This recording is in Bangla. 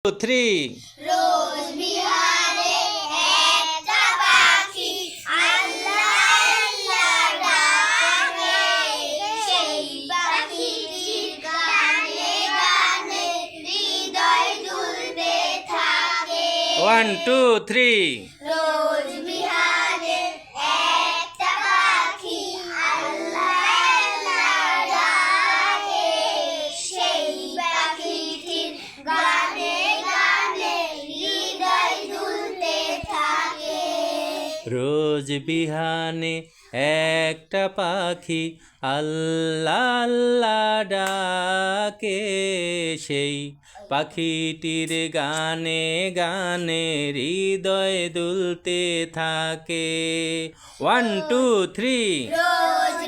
থ্রি। রোজ বিহারে একটা পাখি আল্লাহ আল্লাহ ডাকে, সেই পাখিটির গানে গানে হৃদয় দুলতে থাকে। One two three. রোজ বিহারে একটা পাখি আল্লাহ আল্লাহ ডাকে, সেই পাখিটির গানে গানে হৃদয় দুলতে থাকে। রোজ বিহানে একটা পাখি আল্লাহ আল্লাহ ডাকে, সেই পাখিটির গানে গানে হৃদয় দুলতে থাকে। One two three. রোজ